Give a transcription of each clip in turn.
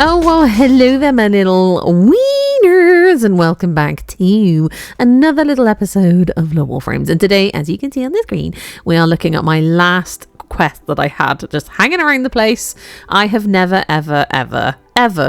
Oh, well, hello there, my little wieners, and welcome back to another little episode of the Warframes. And today, as you can see on the screen, we are looking at my last quest that I had just hanging around the place. I have never, ever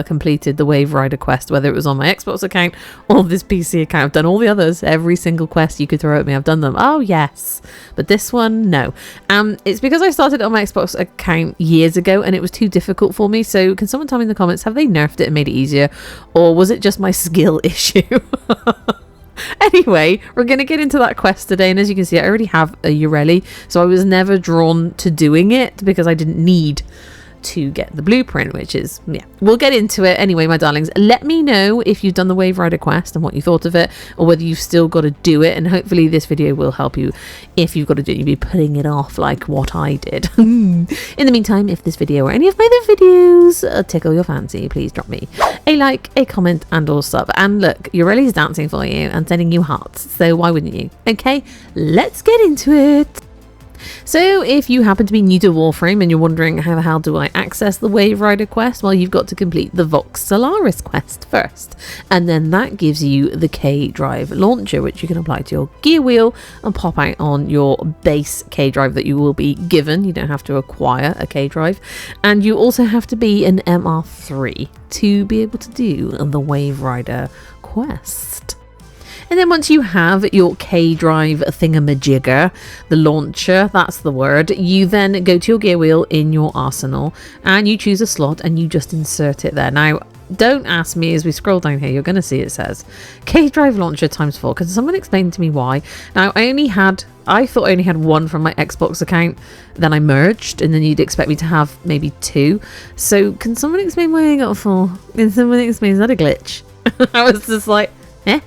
completed the Waverider Quest, whether it was on my Xbox account or this PC account. I've done all the others. Every single quest you could throw at me, I've done them. Oh, yes. But this one, no. It's because I started on my Xbox account years ago and it was too difficult for me. So can someone tell me in the comments, have they nerfed it and made it easier? Or was it just my skill issue? Anyway, we're going to get into that quest today, and as you can see, I already have a yareli, so I was never drawn to doing it because I didn't need to get the blueprint, which is, yeah, we'll get into it. Anyway, my darlings, let me know if you've done the Waverider Quest and what you thought of it, or whether you've still got to do it, and hopefully this video will help you. If you've got to do it, you'll be putting it off like what I did. In the meantime, if this video or any of my other videos tickle your fancy, please drop me a like, a comment, and or sub. And look, Yareli's dancing for you and sending you hearts, so why wouldn't you? Okay, let's get into it. So if you happen to be new to Warframe and you're wondering how the hell do I access the Waverider Quest, well, you've got to complete the Vox Solaris quest first, and then that gives you the kdrive launcher, which you can apply to your Gearwheel and pop out on your base kdrive that you will be given. You don't have to acquire a kdrive, and you also have to be an MR3 to be able to do the Waverider Quest. And then once you have your kdrive thingamajigger, the launcher, that's the word, you then go to your Gearwheel in your arsenal and you choose a slot and you just insert it there. Now, don't ask me, as we scroll down here, you're going to see it says kdrive launcher ×4. Because someone explained to me why. Now, I thought I only had one from my Xbox account, then I merged, and then you'd expect me to have maybe two. So can someone explain why I got 4? Can someone explain, is that a glitch? I was just like, eh?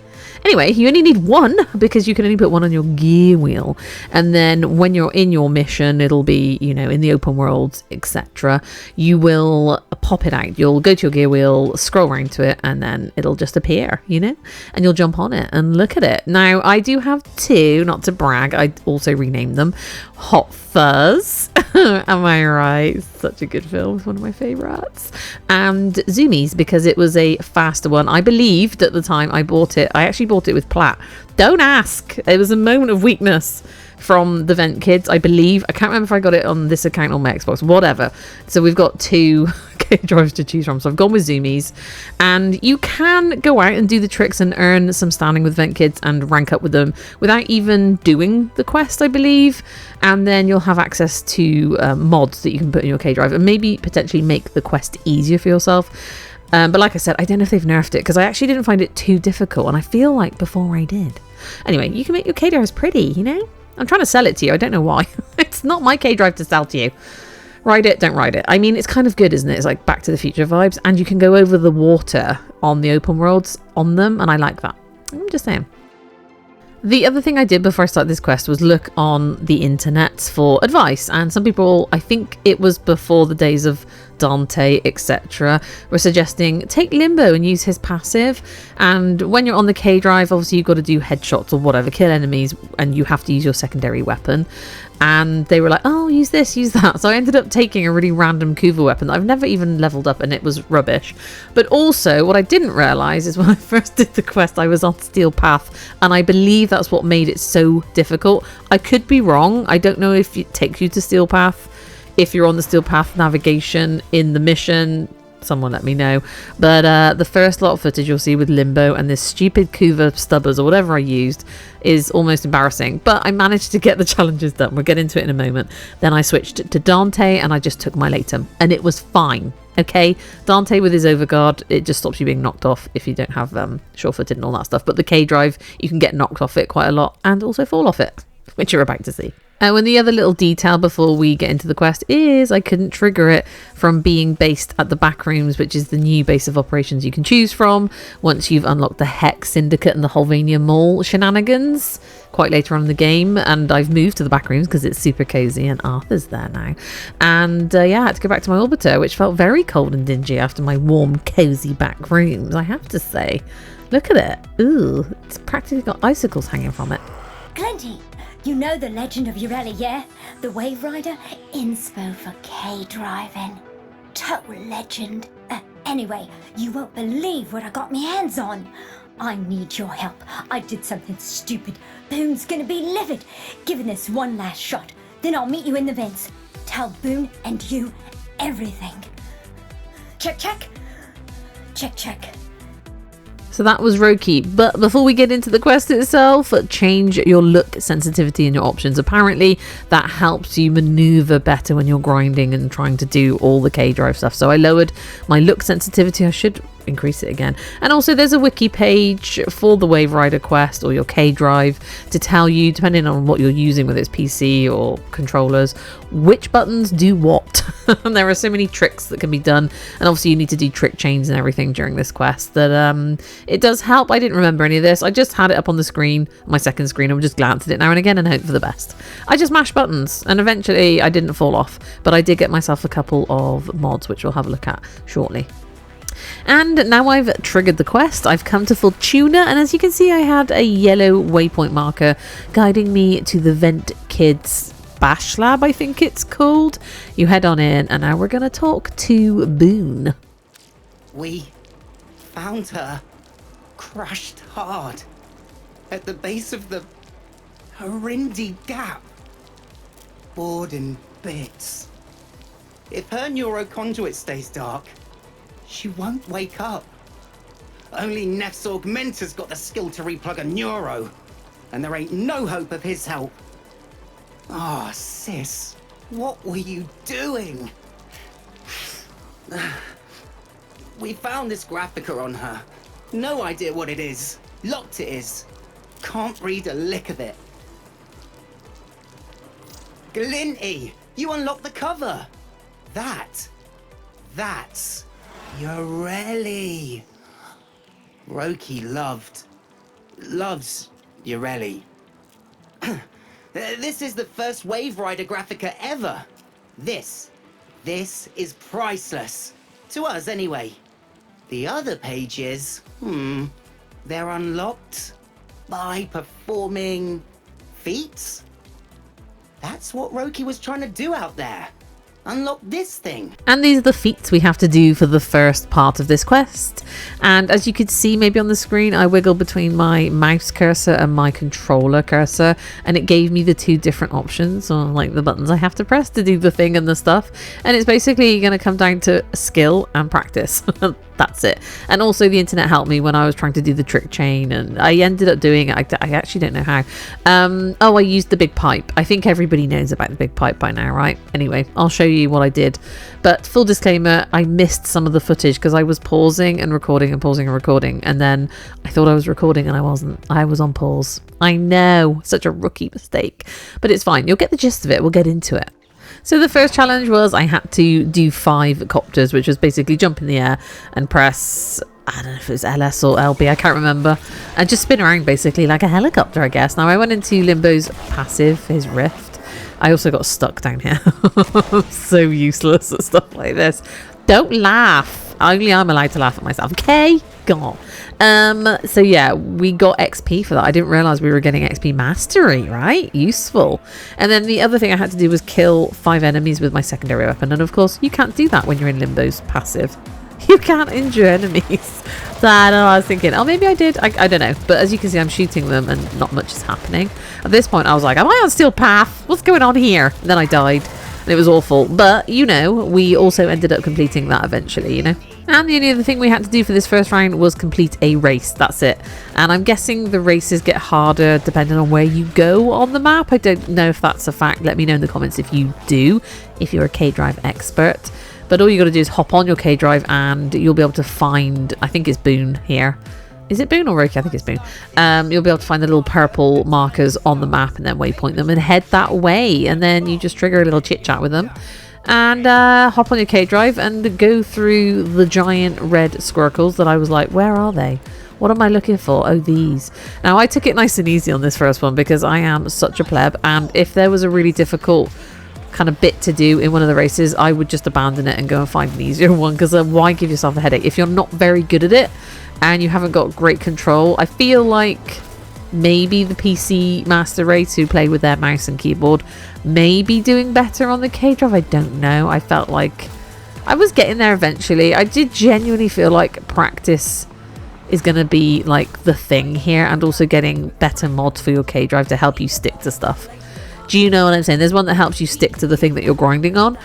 Anyway, you only need one because you can only put one on your Gearwheel, and then when you're in your mission, it'll be, you know, in the open world, etc. You will pop it out. You'll go to your Gearwheel, scroll around to it, and then it'll just appear, you know, and you'll jump on it and look at it. Now, I do have two, not to brag. I also renamed them Hot Fuzz. Am I right? Such a good film. It's one of my favorites. And Zoomies, because it was a faster one. I believed at the time I bought it. I actually bought it with Plat. Don't ask. It was a moment of weakness from the Ventkids, I believe. I can't remember if I got it on this account or my Xbox, whatever. So we've got two kdrives to choose from. So I've gone with Zoomies, and you can go out and do the tricks and earn some standing with Ventkids and rank up with them without even doing the quest, I believe. And then you'll have access to mods that you can put in your kdrive and maybe potentially make the quest easier for yourself. But like I said, I don't know if they've nerfed it because I actually didn't find it too difficult, and I feel like before I did. Anyway, you can make your kdrives pretty, you know? I'm trying to sell it to you. I don't know why. It's not my kdrive to sell to you. Ride it, don't ride it. I mean, it's kind of good, isn't it? It's like Back to the Future vibes, and you can go over the water on the open worlds on them, and I like that. I'm just saying. The other thing I did before I started this quest was look on the internet for advice, and some people, I think it was before the days of Dante, etc., were suggesting take Limbo and use his passive, and when you're on the kdrive, obviously you've got to do headshots or whatever, kill enemies, and you have to use your secondary weapon. And they were like, oh, use this, use that. So I ended up taking a really random Kuva weapon that I've never even leveled up, and it was rubbish. But also, what I didn't realise is when I first did the quest, I was on Steel Path, and I believe that's what made it so difficult. I could be wrong. I don't know if it takes you to Steel Path. If you're on the Steel Path navigation in the mission, someone let me know. But the first lot of footage you'll see with Limbo and this stupid Kuva stubbers or whatever I used is almost embarrassing. But I managed to get the challenges done. We'll get into it in a moment. Then I switched to Dante and I just took my Latum, and it was fine. Okay, Dante with his overguard, it just stops you being knocked off if you don't have sure-footed and all that stuff. But the kdrive, you can get knocked off it quite a lot and also fall off it, which you're about to see. And the other little detail before we get into the quest is I couldn't trigger it from being based at the Backrooms, which is the new base of operations you can choose from once you've unlocked the Hex Syndicate and the Holvania Mall shenanigans quite later on in the game. And I've moved to the Backrooms because it's super cozy and Arthur's there now. And yeah, I had to go back to my Orbiter, which felt very cold and dingy after my warm, cozy Backrooms, I have to say. Look at it. Ooh, it's practically got icicles hanging from it. Clenty! You know the legend of Yareli, yeah? The Waverider inspo for kdriving. Total legend. Anyway, you won't believe what I got my hands on. I need your help. I did something stupid. Boone's gonna be livid. Give this one last shot. Then I'll meet you in the vents. Tell Boone and you everything. Check, check. Check, check. So that was Roky. But before we get into the quest itself, change your look sensitivity in your options. Apparently that helps you maneuver better when you're grinding and trying to do all the kdrive stuff. So I lowered my look sensitivity. I should increase it again. And also there's a wiki page for the Waverider Quest or your kdrive to tell you, depending on what you're using, whether it's PC or controllers, which buttons do what. And there are so many tricks that can be done, and obviously you need to do trick chains and everything during this quest that it does help. I didn't remember any of this. I just had it up on the screen, my second screen. I would just glance at it now and again and hope for the best. I just mashed buttons and eventually I didn't fall off, but I did get myself a couple of mods which we'll have a look at shortly. And now I've triggered the quest, I've come to Fortuna, and as you can see I had a yellow waypoint marker guiding me to the Ventkids Bash Lab, I think it's called. You head on in and now we're going to talk to Boone. We found her crushed hard at the base of the Horindi Gap, bored in bits. If her neuroconduit stays dark, she won't wake up. Only Nef's augmenter's got the skill to replug a neuro, and there ain't no hope of his help. Ah, sis, what were you doing? We found this graphica on her. No idea what it is. Locked it is. Can't read a lick of it. Glinty, you unlocked the cover. That's yareli. Roky loves yareli. This is the first Waverider graphica ever. This is priceless. To us, anyway. The other pages, they're unlocked by performing feats? That's what Roky was trying to do out there. Unlock this thing. And these are the feats we have to do for the first part of this quest. And as you could see maybe on the screen, I wiggled between my mouse cursor and my controller cursor, and it gave me the two different options on like the buttons I have to press to do the thing and the stuff. And it's basically going to come down to skill and practice. That's it. And also the internet helped me when I was trying to do the trick chain, and I ended up doing it. I actually don't know how. I used the big pipe. I think everybody knows about the big pipe by now, right? Anyway, I'll show you what I did. But full disclaimer, I missed some of the footage because I was pausing and recording and pausing and recording, and then I thought I was recording and I wasn't. I was on pause. I know, such a rookie mistake, but it's fine. You'll get the gist of it. We'll get into it. So the first challenge was I had to do 5 copters, which was basically jump in the air and press, I don't know if it was LS or LB, I can't remember, and just spin around basically like a helicopter, I guess. Now I went into Limbo's passive, his rift. I also got stuck down here. So useless at stuff like this. Don't laugh. Only I'm allowed to laugh at myself. Okay? Go on. So yeah, we got XP for that. I didn't realize we were getting XP mastery, right? Useful. And then the other thing I had to do was kill 5 enemies with my secondary weapon. And of course, you can't do that when you're in Limbo's passive. You can't injure enemies. So I don't know, I was thinking, oh, maybe I did. I don't know. But as you can see, I'm shooting them and not much is happening. At this point, I was like, am I on steel path? What's going on here? And then I died. And it was awful. But, you know, we also ended up completing that eventually, you know. And the only other thing we had to do for this first round was complete a race. That's it. And I'm guessing the races get harder depending on where you go on the map. I don't know if that's a fact. Let me know in the comments if you do, if you're a kdrive expert. But all you got to do is hop on your kdrive and you'll be able to find, I think it's Boone here. Is it Boone or Roky? I think it's Boone. You'll be able to find the little purple markers on the map and then waypoint them and head that way. And then you just trigger a little chit chat with them and hop on your kdrive and go through the giant red squircles that I was like, where are they? What am I looking for? Oh, these. Now, I took it nice and easy on this first one because I am such a pleb. And if there was a really difficult kind of bit to do in one of the races, I would just abandon it and go and find an easier one, because why give yourself a headache if you're not very good at it and you haven't got great control? I feel like maybe the PC master race who play with their mouse and keyboard may be doing better on the kdrive. I don't know. I felt like I was getting there eventually. I did genuinely feel like practice is going to be like the thing here, and also getting better mods for your kdrive to help you stick to stuff. Do you know what I'm saying? There's one that helps you stick to the thing that you're grinding on.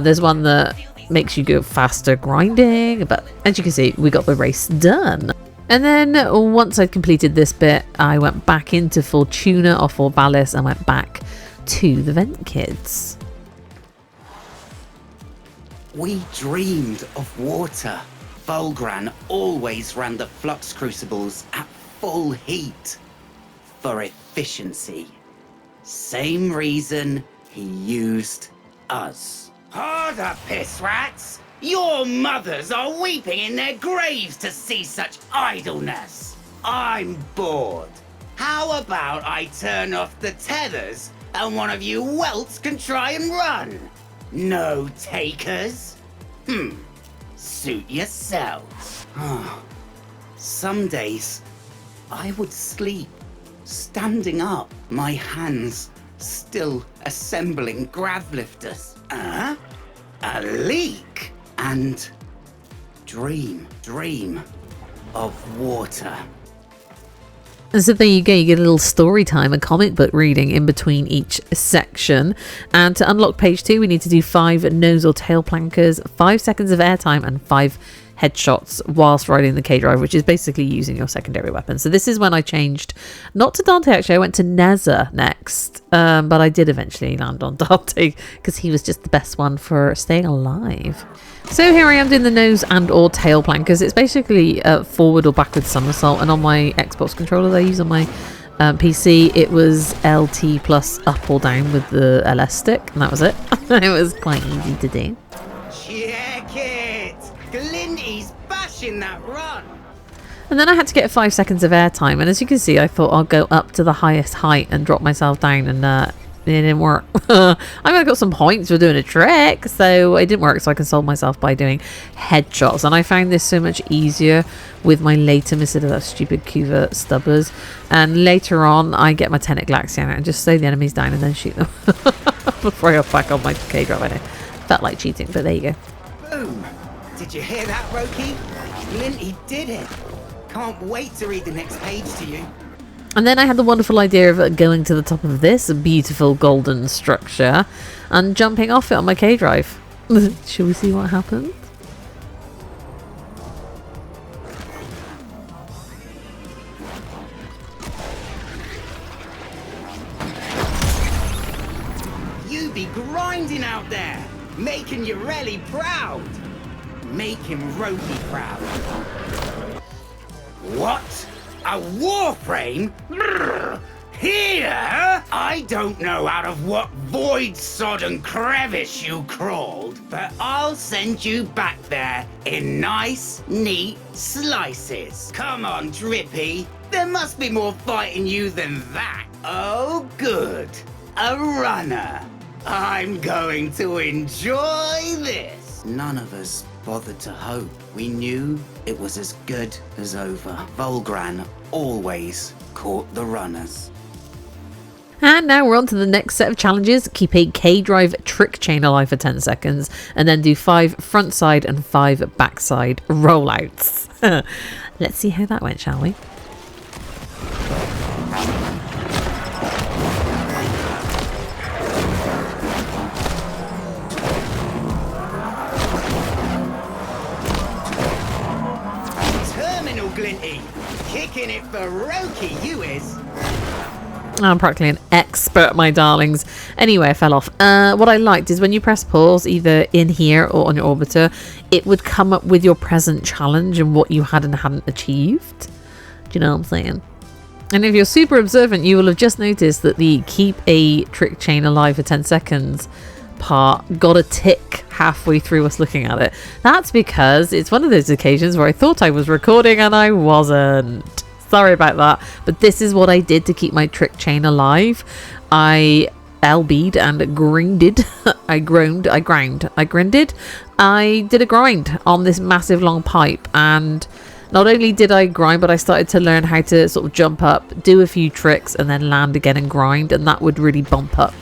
There's one that makes you go faster grinding, but as you can see, we got the race done. And then once I'd completed this bit, I went back into Fortuna or Forvalis and went back to the Ventkids. We dreamed of water. Volgran always ran the flux crucibles at full heat for efficiency. Same reason he used us. Harder, piss rats! Your mothers are weeping in their graves to see such idleness. I'm bored. How about I turn off the tethers and one of you welts can try and run? No takers? Suit yourselves. Some days I would sleep standing up, my hands still assembling grav lifters. A leak, and dream of water. And so there you go, you get a little story time, a comic book reading in between each section. And to unlock page 2, we need to do 5 nose or tail plankers, 5 seconds of airtime, and 5 headshots whilst riding the kdrive, which is basically using your secondary weapon. So this is when I changed, not to Dante actually, I went to Neza next, but I did eventually land on Dante because he was just the best one for staying alive. So here I am doing the nose and or tail plankers. It's basically a forward or backward somersault, and on my Xbox controller that I use on my PC, it was LT plus up or down with the LS stick, and that was it. It was quite easy to do. Check it! Glinty's bashing that run! And then I had to get 5 seconds of airtime, and as you can see, I thought I'll go up to the highest height and drop myself down, and it didn't work. I mean, I got some points for doing a trick, so it didn't work, so I consoled myself by doing headshots. And I found this so much easier with my later instead of that stupid Kuva stubbers. And later on, I get my Tenet Glaxian out and just slow the enemies down and then shoot them before I hop back on my kdrive. I know, felt like cheating, but there you go. Boom! Did you hear that, Roky? Glinty did it! Can't wait to read the next page to you. And then I had the wonderful idea of going to the top of this beautiful golden structure and jumping off it on my kdrive. Shall we see what happens? You be grinding out there, making Yareli proud. Making Roky proud. What? A Warframe? Brrr. Here? I don't know out of what void-sodden crevice you crawled, but I'll send you back there in nice, neat slices. Come on, Drippy. There must be more fight in you than that. Oh, good. A runner. I'm going to enjoy this. None of us bothered to hope. We knew it was as good as over. Volgran always caught the runners. And now we're on to the next set of challenges. Keep a kdrive trick chain alive for 10 seconds and then do 5 front side and 5 backside rollouts. Let's see how that went, shall we? Glinty, kicking it for Roky, you is. I'm practically an expert, my darlings. Anyway, I fell off. What I liked is when you press pause, either in here or on your orbiter, it would come up with your present challenge and what you had and hadn't achieved. Do you know what I'm saying? And if you're super observant, you will have just noticed that the keep a trick chain alive for 10 seconds part got a tick halfway through us looking at it. That's because it's one of those occasions where I thought I was recording and I wasn't. Sorry about that, but this is what I did to keep my trick chain alive. I LB'd and grinded. I grinded. I did a grind on this massive long pipe, and not only did I grind, but I started to learn how to sort of jump up, do a few tricks, and then land again and grind, and that would really bump up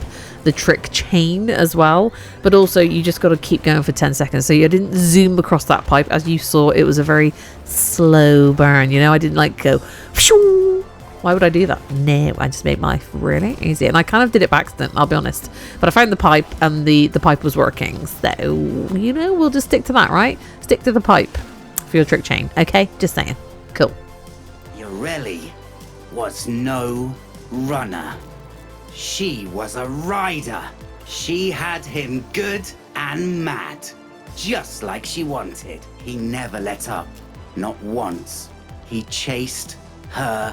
the trick chain as well, but also you just got to keep going for 10 seconds. So I didn't zoom across that pipe. As you saw, it was a very slow burn, you know. I didn't like go pshoo. Why would I do that? No, I just made my life really easy, and I kind of did it by accident, I'll be honest, but I found the pipe and the pipe was working, so you know, we'll just stick to that, right? Stick to the pipe for your trick chain, okay? Just saying. Cool. Yareli was no runner. She was a rider. She had him good and mad, just like she wanted. He never let up, not once. He chased her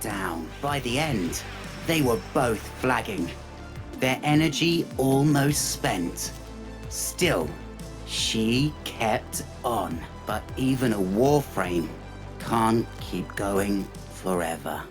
down. By the end, they were both flagging, their energy almost spent. Still, she kept on. But even a Warframe can't keep going forever.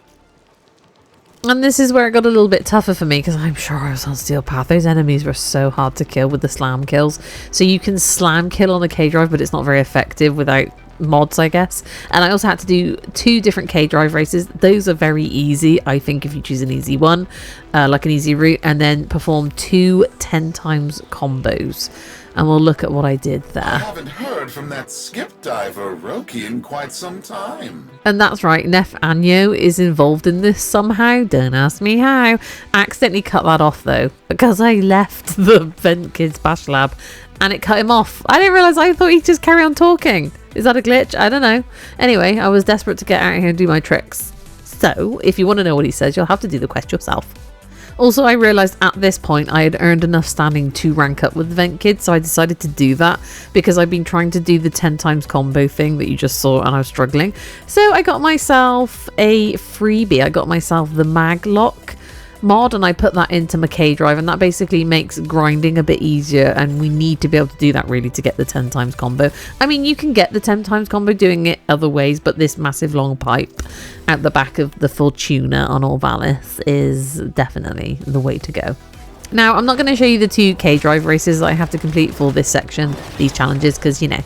And this is where it got a little bit tougher for me, because I'm sure I was on Steel Path. Those enemies were so hard to kill with the slam kills. So you can slam kill on a kdrive, but it's not very effective without mods, I guess. And I also had to do 2 different kdrive races. Those are very easy, I think, if you choose an easy one, like an easy route, and then perform 2 10 times combos. And we'll look at what I did there. I haven't heard from that skip diver Roky in quite some time. And that's right, Nef Anyo is involved in this somehow. Don't ask me how. I accidentally cut that off though, because I left the Ventkids bash lab and it cut him off. I didn't realise, I thought he'd just carry on talking. Is that a glitch? I don't know. Anyway, I was desperate to get out here and do my tricks. So, if you want to know what he says, you'll have to do the quest yourself. Also, I realised at this point I had earned enough standing to rank up with Ventkids, so I decided to do that because I've been trying to do the 10 times combo thing that you just saw and I was struggling. So I got myself a freebie. I got myself the Maglock mod and I put that into my kdrive, and that basically makes grinding a bit easier, and we need to be able to do that really to get the 10 times combo. I mean, you can get the 10 times combo doing it other ways, but this massive long pipe at the back of the Fortuna on Orvalis is definitely the way to go. Now, I'm not going to show you the 2 kdrive races that I have to complete for this section, these challenges, because, you know,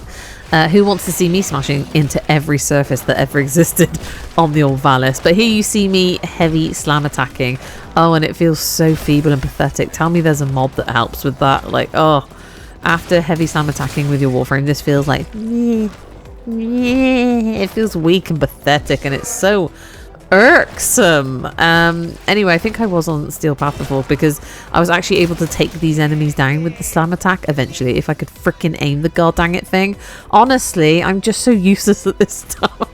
who wants to see me smashing into every surface that ever existed on the Orvalis? But here you see me heavy slam attacking. Oh, and it feels so feeble and pathetic. Tell me there's a mod that helps with that. Like, oh, after heavy slam attacking with your Warframe, this feels like, it feels weak and pathetic, and it's so irksome. Anyway, I think I was on Steel Path before because I was actually able to take these enemies down with the slam attack eventually if I could frickin' aim the god dang it thing. Honestly, I'm just so useless at this stuff.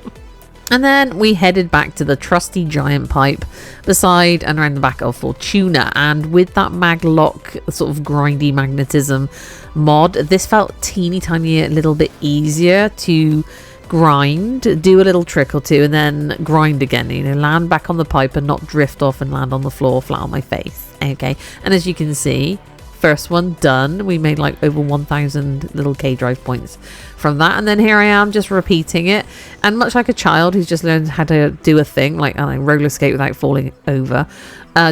And then we headed back to the trusty giant pipe beside and around the back of Fortuna, and with that Maglock sort of grindy magnetism mod, this felt teeny tiny a little bit easier to grind, do a little trick or 2, and then grind again, you know, land back on the pipe and not drift off and land on the floor flat on my face. Okay, and as you can see, first one done. We made like over 1,000 little kdrive points from that, and then here I am just repeating it, and much like a child who's just learned how to do a thing, like I don't know, roller skate without falling over,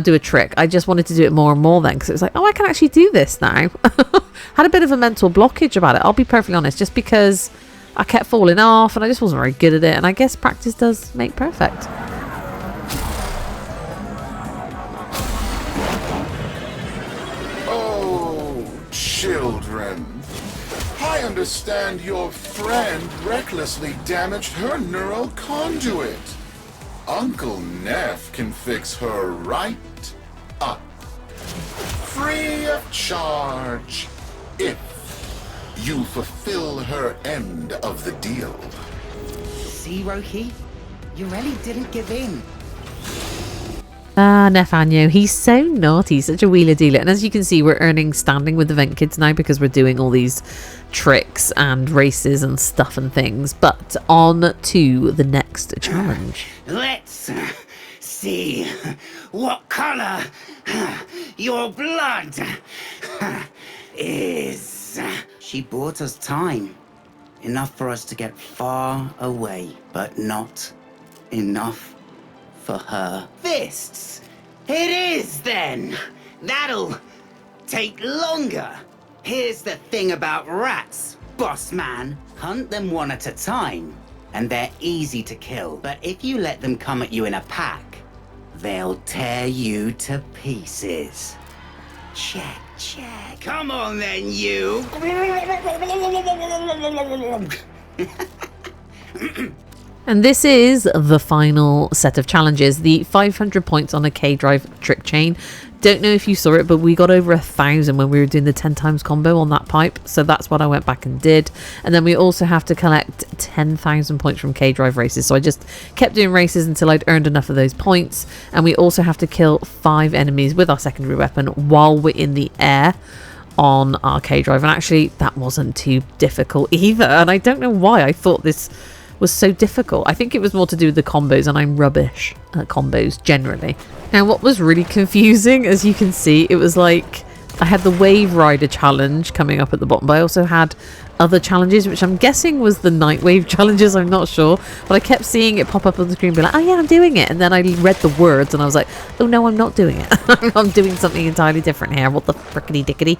do a trick. I just wanted to do it more and more then, because it was like, oh, I can actually do this now. Had a bit of a mental blockage about it, I'll be perfectly honest, just because I kept falling off and I just wasn't very good at it, and I guess practice does make perfect. Oh, children. I understand your friend recklessly damaged her neural conduit. Uncle Nef can fix her right up. Free of charge. If you fulfill her end of the deal. See, Roky? Yareli didn't give in. Ah, Nef Anyo, he's so naughty, such a wheeler dealer. And as you can see, we're earning standing with the Ventkids now because we're doing all these tricks and races and stuff and things. But on to the next challenge. Let's see what color your blood is. She bought us time. Enough for us to get far away, but not enough for her fists. It is then. That'll take longer. Here's the thing about rats, boss man. Hunt them one at a time, and they're easy to kill. But if you let them come at you in a pack, they'll tear you to pieces. Check. Come on then, you. And this is the final set of challenges, the 500 points on a kdrive trick chain. Don't know if you saw it, but we got over 1,000 when we were doing the 10 times combo on that pipe, so that's what I went back and did. And then we also have to collect 10,000 points from kdrive races, so I just kept doing races until I'd earned enough of those points. And we also have to kill 5 enemies with our secondary weapon while we're in the air on our kdrive, and actually that wasn't too difficult either, and I don't know why I thought this was so difficult. I think it was more to do with the combos, and I'm rubbish at combos generally. Now, what was really confusing, as you can see, it was like I had the Waverider challenge coming up at the bottom, but I also had other challenges, which I'm guessing was the night wave challenges, I'm not sure, but I kept seeing it pop up on the screen, be like, oh yeah, I'm doing it, and then I read the words and I was like, oh no, I'm not doing it. I'm doing something entirely different here. What the frickety dickety.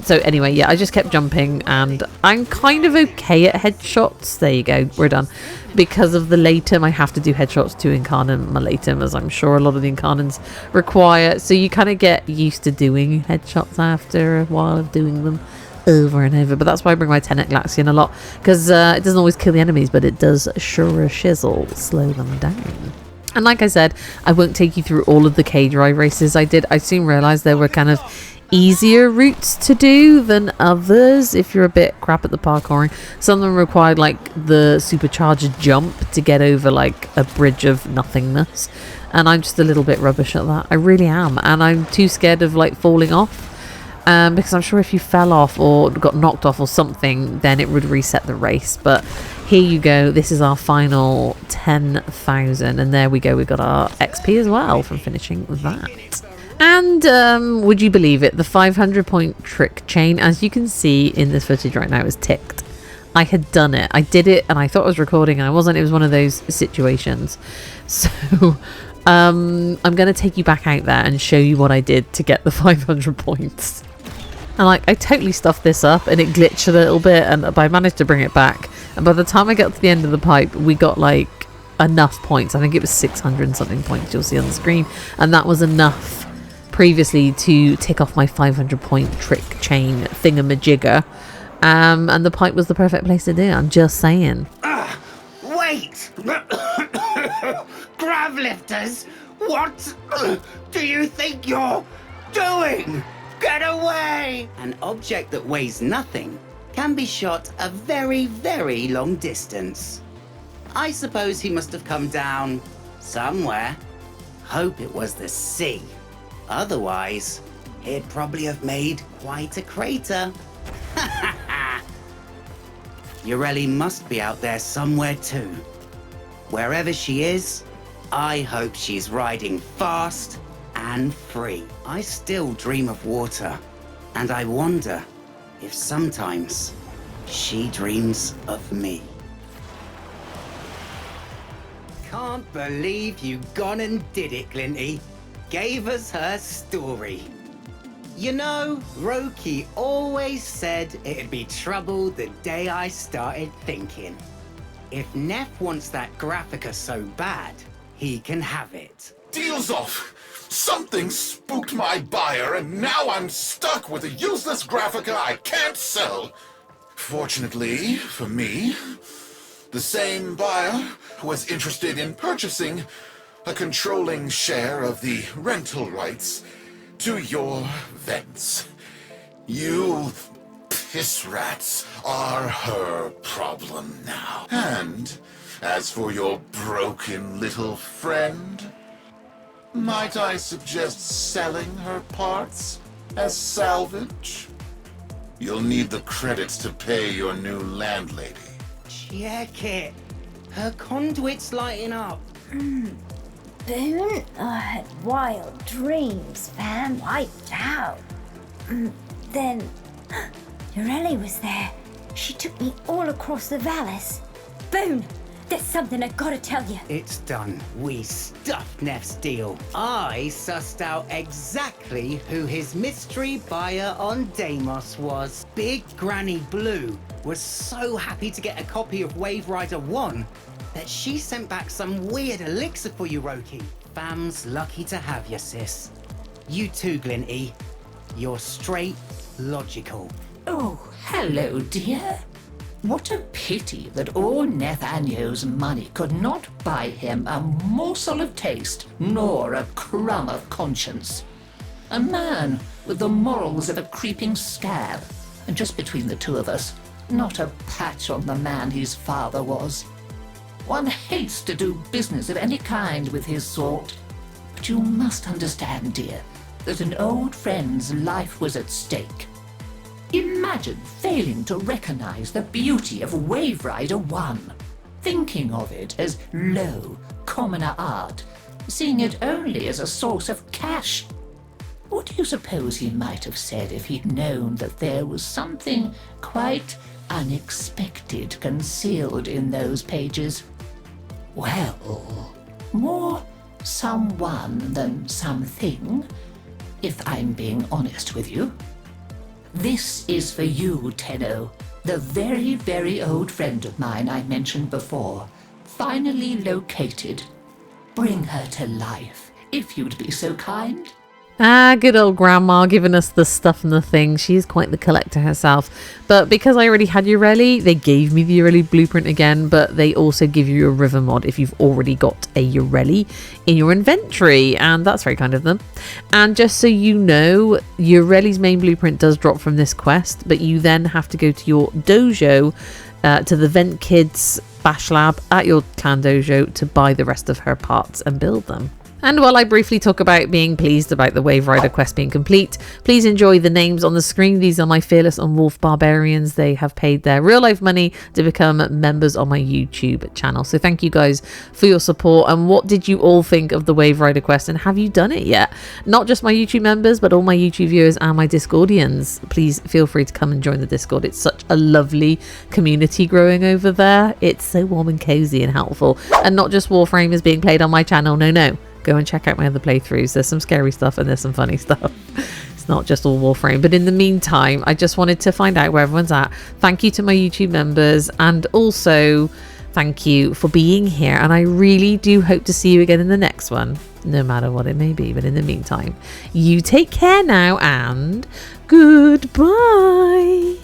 So anyway, yeah, I just kept jumping, and I'm kind of okay at headshots. There you go, we're done. Because of the latum, I have to do headshots to incarnate my latum, as I'm sure a lot of the incarnates require, so you kind of get used to doing headshots after a while of doing them over and over. But that's why I bring my Tenet Glaxion a lot, because it doesn't always kill the enemies, but it does sure a shizzle slow them down. And like I said, I won't take you through all of the kdrive races I did. I soon realized there were kind of easier routes to do than others if you're a bit crap at the parkouring. Some of them required like the supercharged jump to get over like a bridge of nothingness, and I'm just a little bit rubbish at that. I really am, and I'm too scared of like falling off. Because I'm sure if you fell off or got knocked off or something, then it would reset the race. But here you go. This is our final 10,000. And there we go. We got our XP as well from finishing that. And would you believe it? The 500 point trick chain, as you can see in this footage right now, is ticked. I had done it. I did it and I thought I was recording and I wasn't. It was one of those situations. So I'm going to take you back out there and show you what I did to get the 500 points. And like, I totally stuffed this up and it glitched a little bit, but I managed to bring it back. And by the time I got to the end of the pipe, we got like enough points. I think it was 600 and something points you'll see on the screen. And that was enough previously to tick off my 500 point trick chain thingamajigger. And the pipe was the perfect place to do it. I'm just saying. Wait! Grav lifters! What do you think you're doing? Get away! An object that weighs nothing can be shot a very, very long distance. I suppose he must have come down somewhere. Hope it was the sea. Otherwise, he'd probably have made quite a crater. Yareli must be out there somewhere too. Wherever she is, I hope she's riding fast and free. I still dream of water, and I wonder if sometimes she dreams of me. Can't believe you gone and did it, Glinty. Gave us her story. You know, Roky always said it'd be trouble the day I started thinking. If Nef wants that Graphica so bad, he can have it. Deals off! Something spooked my buyer, and now I'm stuck with a useless Graphica I can't sell. Fortunately for me, the same buyer was interested in purchasing a controlling share of the rental rights to your vents. You piss rats are her problem now. And as for your broken little friend, might I suggest selling her parts as salvage? You'll need the credits to pay your new landlady. Check it. Her conduit's lighting up. Boone? I had wild dreams, fam. Wiped out. Then, Yareli was there. She took me all across the valleys. Boone, there's something I gotta tell you. It's done. We stuffed Nef's deal. I sussed out exactly who his mystery buyer on Deimos was. Big Granny Blue was so happy to get a copy of Waverider 1 that she sent back some weird elixir for you, Roky. Fam's lucky to have you, sis. You too, Glinty. You're straight logical. Oh, hello, dear. What a pity that all Nef Anyo's money could not buy him a morsel of taste, nor a crumb of conscience. A man with the morals of a creeping scab, and just between the two of us, not a patch on the man his father was. One hates to do business of any kind with his sort. But you must understand, dear, that an old friend's life was at stake. Imagine failing to recognize the beauty of Waverider 1, thinking of it as low, commoner art, seeing it only as a source of cash. What do you suppose he might have said if he'd known that there was something quite unexpected concealed in those pages? Well, more someone than something, if I'm being honest with you. This is for you, Tenno, the very, very old friend of mine I mentioned before, finally located. Bring her to life, if you'd be so kind. Ah, good old grandma giving us the stuff and the things. She's quite the collector herself. But because I already had yareli, they gave me the yareli blueprint again, but they also give you a river mod if you've already got a yareli in your inventory, and that's very kind of them. And just so you know, yareli's main blueprint does drop from this quest, but you then have to go to your dojo, to the Ventkids bash lab at your clan dojo to buy the rest of her parts and build them. And while I briefly talk about being pleased about the Waverider Quest being complete, please enjoy the names on the screen. These are my Fearless and Wolf Barbarians. They have paid their real life money to become members on my YouTube channel. So thank you guys for your support. And what did you all think of the Waverider Quest, and have you done it yet? Not just my YouTube members, but all my YouTube viewers and my Discordians. Please feel free to come and join the Discord. It's such a lovely community growing over there. It's so warm and cozy and helpful. And not just Warframe is being played on my channel. No. Go and check out my other playthroughs. There's some scary stuff and there's some funny stuff. It's not just all Warframe. But in the meantime, I just wanted to find out where everyone's at. Thank you to my YouTube members, and also thank you for being here. And I really do hope to see you again in the next one, no matter what it may be. But in the meantime, you take care now, and goodbye.